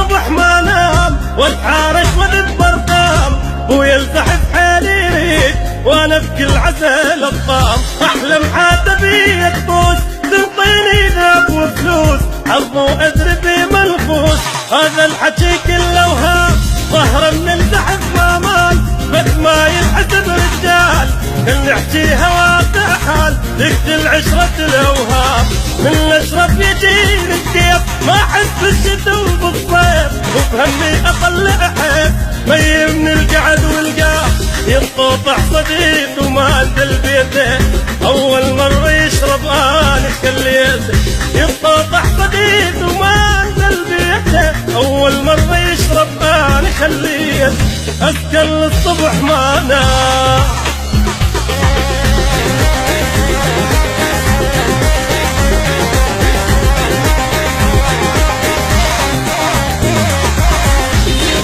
للصبح ما نام واتعارك وذب ارقام ويلتحف حالي ريق وانا بكل عسل الطام احلم حاتبي الطوس تنطيني ذهب وفلوس حظ وادربي منفوس هذا الحكي كله وهام ظهرا من زحف ما مال بس ما ينحسب رجال اللي يحكيها واقع حال تقتل عشرة الاوهام من الاشرف يجيني الكيف ما احس بالشتا وبالصيف وبهمي اقل احب مي من القعد والقاف ينقطع صديق وما انزل بيته اول مرة يشرب انا كليته ينقطع صديق وما انزل بيته اول مرة يشرب انا خليته اسكن للصبح ما نام